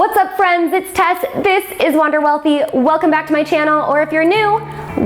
What's up, friends? It's Tess. This is Wander Wealthy. Welcome back to my channel, or if you're new,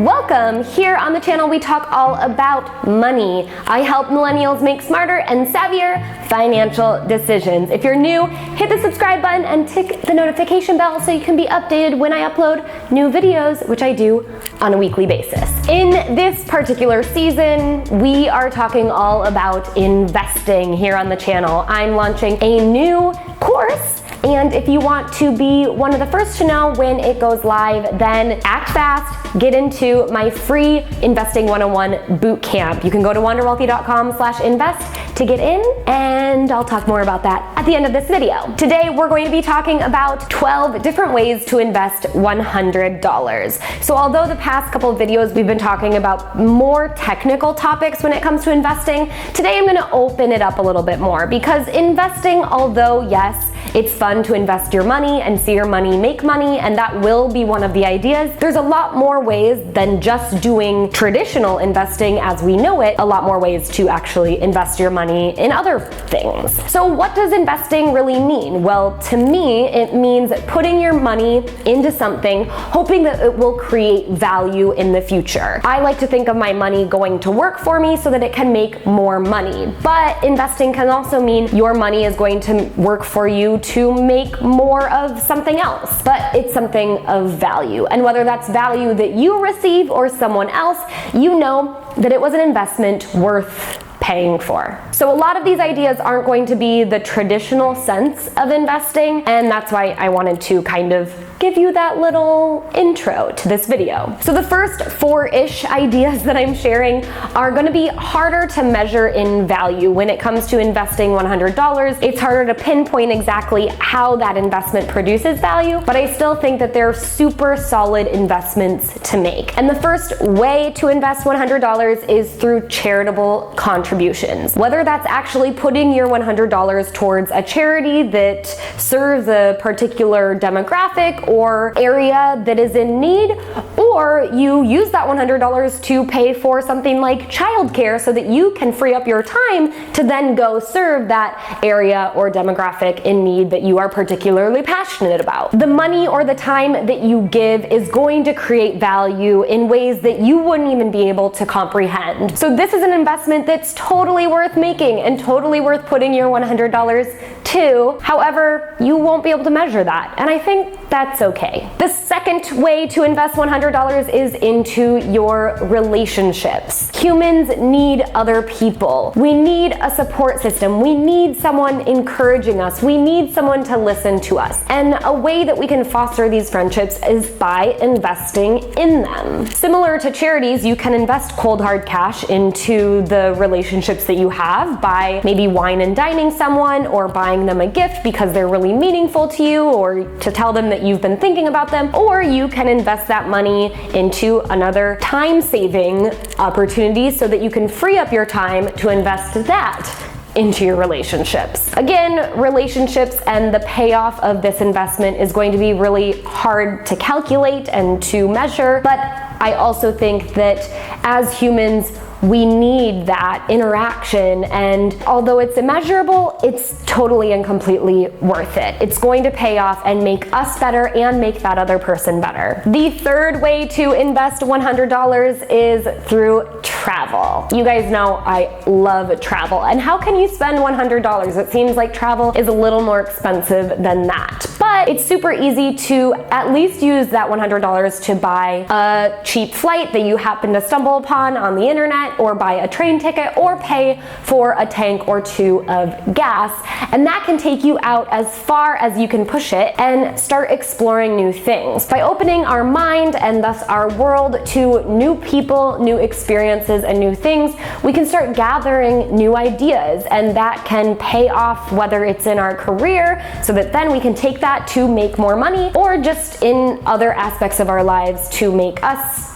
welcome. Here on the channel, we talk all about money. I help millennials make smarter and savvier financial decisions. If you're new, hit the subscribe button and tick the notification bell so you can be updated when I upload new videos, which I do on a weekly basis. In this particular season, we are talking all about investing here on the channel. I'm launching a new course, and if you want to be one of the first to know when it goes live, then act fast, get into my free Investing 101 boot camp. You can go to wanderwealthy.com/invest to get in, and I'll talk more about that at the end of this video. Today, we're going to be talking about 12 different ways to invest $100. So although the past couple of videos we've been talking about more technical topics when it comes to investing, today I'm gonna open it up a little bit more, because investing, although yes, it's fun to invest your money and see your money make money, and that will be one of the ideas. There's a lot more ways than just doing traditional investing as we know it, a lot more ways to actually invest your money in other things. So what does investing really mean? Well, to me, it means putting your money into something, hoping that it will create value in the future. I like to think of my money going to work for me so that it can make more money. But investing can also mean your money is going to work for you to make more of something else, but it's something of value. And whether that's value that you receive or someone else, you know that it was an investment worth paying for. So a lot of these ideas aren't going to be the traditional sense of investing, and that's why I wanted to kind of give you that little intro to this video. So the first 4-ish ideas that I'm sharing are gonna be harder to measure in value. When it comes to investing $100, it's harder to pinpoint exactly how that investment produces value, but I still think that they're super solid investments to make. And the first way to invest $100 is through charitable contributions. Whether that's actually putting your $100 towards a charity that serves a particular demographic or area that is in need, or you use that $100 to pay for something like childcare so that you can free up your time to then go serve that area or demographic in need that you are particularly passionate about. The money or the time that you give is going to create value in ways that you wouldn't even be able to comprehend. So this is an investment that's totally worth making and totally worth putting your $100 to. However, you won't be able to measure that, and I think that's okay. The second way to invest $100 is into your relationships. Humans need other people. We need a support system. We need someone encouraging us. We need someone to listen to us. And a way that we can foster these friendships is by investing in them. Similar to charities, you can invest cold hard cash into the relationships that you have by maybe wine and dining someone, or buying them a gift because they're really meaningful to you, or to tell them that you've been thinking about them. Or you can invest that money into another time-saving opportunity so that you can free up your time to invest that into your relationships. Again, relationships and the payoff of this investment is going to be really hard to calculate and to measure, but I also think that as humans, we need that interaction, and although it's immeasurable, it's totally and completely worth it. It's going to pay off and make us better and make that other person better. The third way to invest $100 is through travel. You guys know I love travel, and how can you spend $100? It seems like travel is a little more expensive than that, but it's super easy to at least use that $100 to buy a cheap flight that you happen to stumble upon on the internet, or buy a train ticket, or pay for a tank or two of gas. And that can take you out as far as you can push it and start exploring new things. By opening our mind and thus our world to new people, new experiences, and new things, we can start gathering new ideas, and that can pay off, whether it's in our career, so that then we can take that to make more money, or just in other aspects of our lives to make us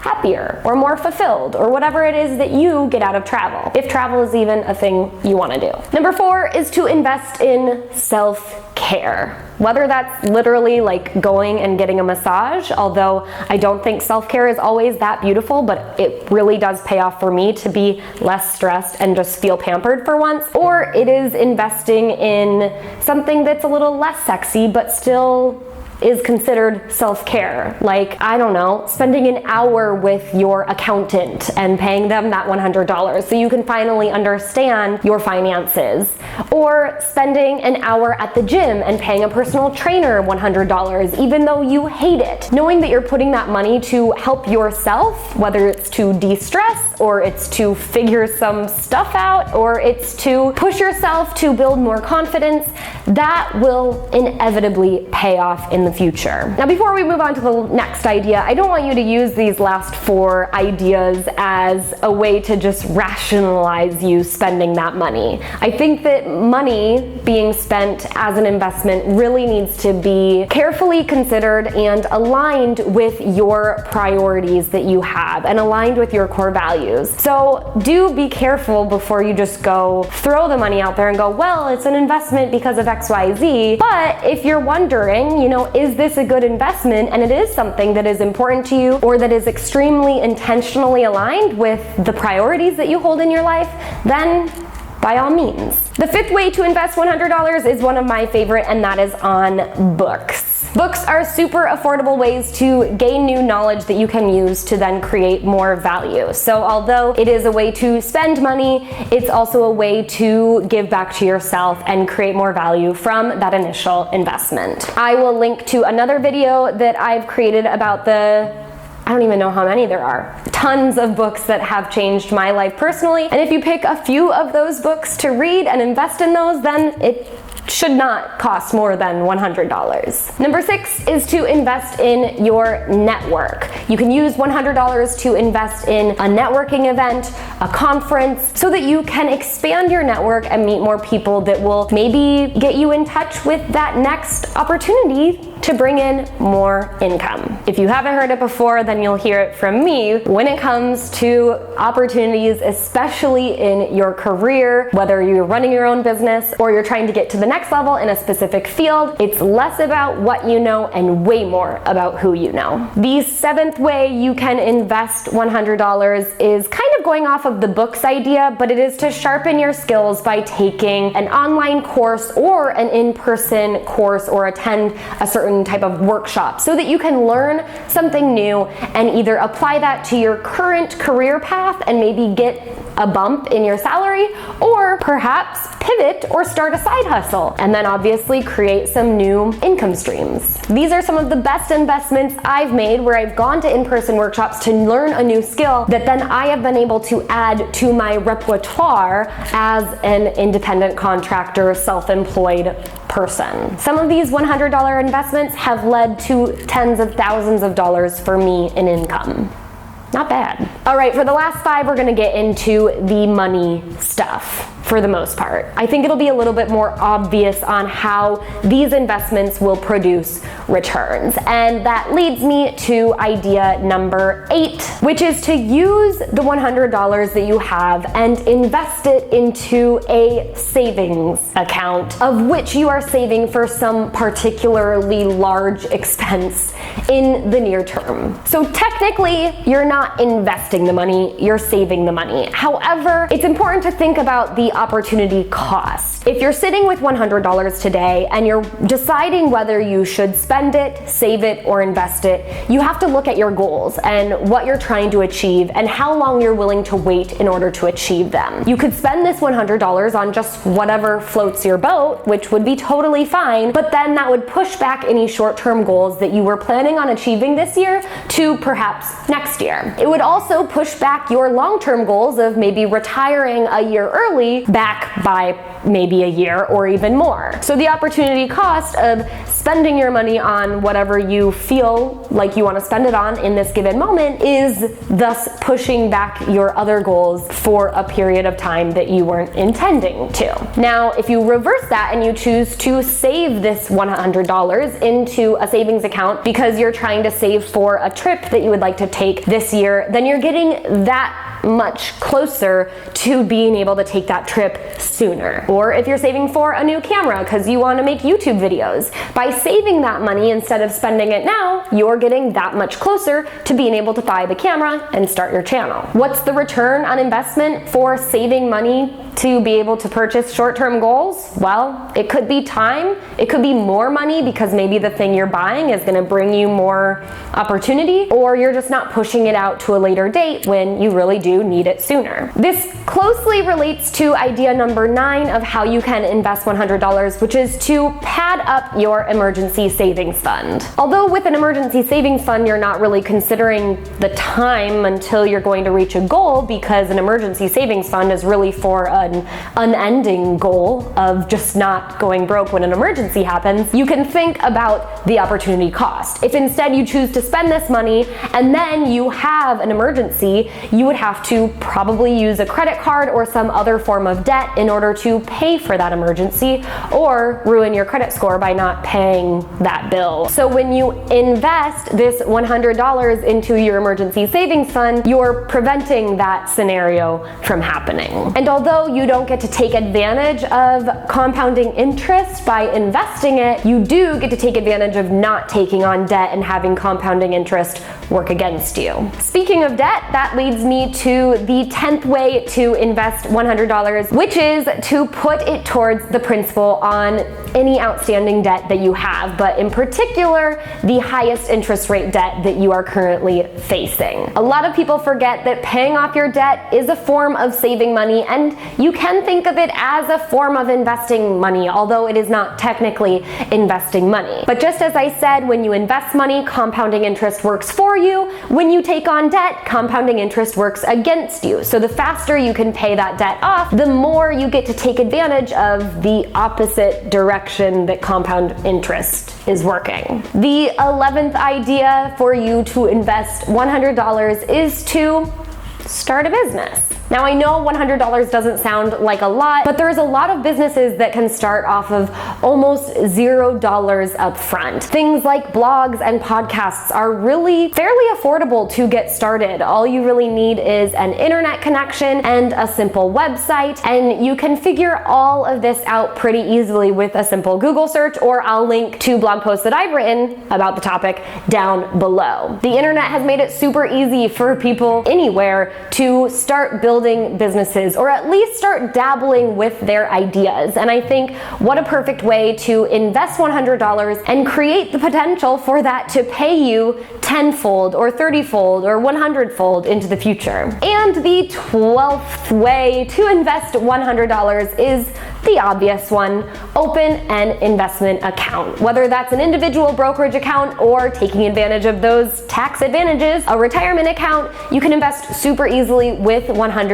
happier or more fulfilled or whatever it is that you get out of travel, if travel is even a thing you want to do. Number 4 is to invest in self-care. Whether that's literally like going and getting a massage, although I don't think self-care is always that beautiful, but it really does pay off for me to be less stressed and just feel pampered for once, or it is investing in something that's a little less sexy, but still is considered self-care. Like, I don't know, spending an hour with your accountant and paying them that $100 so you can finally understand your finances. Or spending an hour at the gym and paying a personal trainer $100 even though you hate it. Knowing that you're putting that money to help yourself, whether it's to de-stress or it's to figure some stuff out or it's to push yourself to build more confidence, that will inevitably pay off in the future. Now, before we move on to the next idea, I don't want you to use these last 4 ideas as a way to just rationalize you spending that money. I think that money being spent as an investment really needs to be carefully considered and aligned with your priorities that you have and aligned with your core values. So do be careful before you just go throw the money out there and go, well, it's an investment because of XYZ. But if you're wondering, is this a good investment and it is something that is important to you or that is extremely intentionally aligned with the priorities that you hold in your life, then by all means. The 5th way to invest $100 is one of my favorite, and that is on books. Books are super affordable ways to gain new knowledge that you can use to then create more value. So although it is a way to spend money, it's also a way to give back to yourself and create more value from that initial investment. I will link to another video that I've created about I don't even know how many there are. Tons of books that have changed my life personally. And if you pick a few of those books to read and invest in those, then it should not cost more than $100. Number 6 is to invest in your network. You can use $100 to invest in a networking event, a conference, so that you can expand your network and meet more people that will maybe get you in touch with that next opportunity to bring in more income. If you haven't heard it before, then you'll hear it from me. When it comes to opportunities, especially in your career, whether you're running your own business or you're trying to get to the next level in a specific field, it's less about what you know and way more about who you know. The 7th way you can invest $100 is kind of going off of the books idea, but it is to sharpen your skills by taking an online course or an in-person course or attend a certain type of workshop so that you can learn something new and either apply that to your current career path and maybe get a bump in your salary, or perhaps pivot or start a side hustle and then obviously create some new income streams. These are some of the best investments I've made where I've gone to in-person workshops to learn a new skill that then I have been able to add to my repertoire as an independent contractor, self-employed person. Some of these $100 investments have led to tens of thousands of dollars for me in income. Not bad. All right, for the last 5, we're gonna get into the money stuff for the most part. I think it'll be a little bit more obvious on how these investments will produce returns. And that leads me to idea number 8, which is to use the $100 that you have and invest it into a savings account of which you are saving for some particularly large expense in the near term. So technically, you're not investing the money, you're saving the money. However, it's important to think about the opportunity cost. If you're sitting with $100 today and you're deciding whether you should spend it, save it, or invest it, you have to look at your goals and what you're trying to achieve and how long you're willing to wait in order to achieve them. You could spend this $100 on just whatever floats your boat, which would be totally fine, but then that would push back any short-term goals that you were planning on achieving this year to perhaps next year. It would also push back your long-term goals of maybe retiring a year early back by maybe a year or even more. So the opportunity cost of spending spending your money on whatever you feel like you want to spend it on in this given moment is thus pushing back your other goals for a period of time that you weren't intending to. Now, if you reverse that and you choose to save this $100 into a savings account because you're trying to save for a trip that you would like to take this year, then you're getting that much closer to being able to take that trip sooner. Or if you're saving for a new camera because you want to make YouTube videos, by saving that money instead of spending it now, you're getting that much closer to being able to buy the camera and start your channel. What's the return on investment for saving money to be able to purchase short-term goals? Well, it could be time, it could be more money because maybe the thing you're buying is going to bring you more opportunity, or you're just not pushing it out to a later date when you really do need it sooner. This closely relates to idea number 9 of how you can invest $100, which is to pad up your emergency savings fund. Although with an emergency savings fund, you're not really considering the time until you're going to reach a goal, because an emergency savings fund is really for an unending goal of just not going broke when an emergency happens. You can think about the opportunity cost. If instead you choose to spend this money and then you have an emergency, you would have to probably use a credit card or some other form of debt in order to pay for that emergency, or ruin your credit score by not paying that bill. So when you invest this $100 into your emergency savings fund, you're preventing that scenario from happening. And although you don't get to take advantage of compounding interest by investing it, you do get to take advantage of not taking on debt and having compounding interest work against you. Speaking of debt, that leads me to the 10th way to invest $100, which is to put it towards the principal on any outstanding debt that you have, but in particular, the highest interest rate debt that you are currently facing. A lot of people forget that paying off your debt is a form of saving money, and you can think of it as a form of investing money, although it is not technically investing money. But just as I said, when you invest money, compounding interest works for you. When you take on debt, compounding interest works against you. So the faster you can pay that debt off, the more you get to take advantage of the opposite direction that compound interest is working. The 11th idea for you to invest $100 is to start a business. Now, I know $100 doesn't sound like a lot, but there's a lot of businesses that can start off of almost $0 up front. Things like blogs and podcasts are really fairly affordable to get started. All you really need is an internet connection and a simple website, and you can figure all of this out pretty easily with a simple Google search, or I'll link to blog posts that I've written about the topic down below. The internet has made it super easy for people anywhere to start building businesses, or at least start dabbling with their ideas. And I think what a perfect way to invest $100 and create the potential for that to pay you tenfold or 30-fold or 100-fold into the future. And the 12th way to invest $100 is the obvious one: open an investment account. Whether that's an individual brokerage account or taking advantage of those tax advantages, a retirement account, you can invest super easily with $100,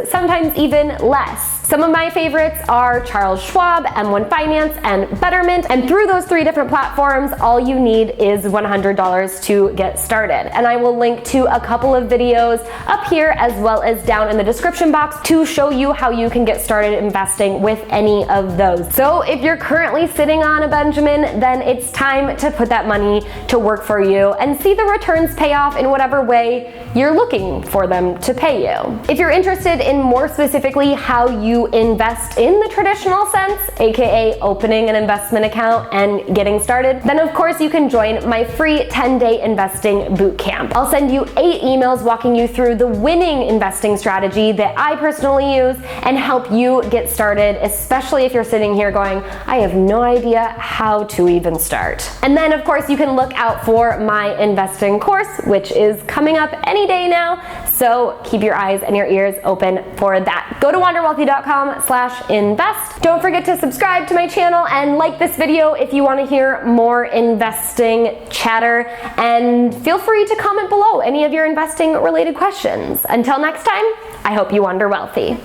sometimes even less. Some of my favorites are Charles Schwab, M1 Finance, and Betterment, and through those 3 different platforms, all you need is $100 to get started. And I will link to a couple of videos up here as well as down in the description box to show you how you can get started investing with any of those. So if you're currently sitting on a Benjamin, then it's time to put that money to work for you and see the returns pay off in whatever way you're looking for them to pay you. If you're interested in more specifically how you invest in the traditional sense, aka opening an investment account and getting started, then of course you can join my free 10-day investing bootcamp. I'll send you 8 emails walking you through the winning investing strategy that I personally use and help you get started, especially if you're sitting here going, I have no idea how to even start. And then of course you can look out for my investing course, which is coming up any day now, so keep your eyes and your ears open for that. Go to wanderwealthy.com/invest. Don't forget to subscribe to my channel and like this video if you want to hear more investing chatter, and feel free to comment below any of your investing related questions. Until next time, I hope you wander wealthy.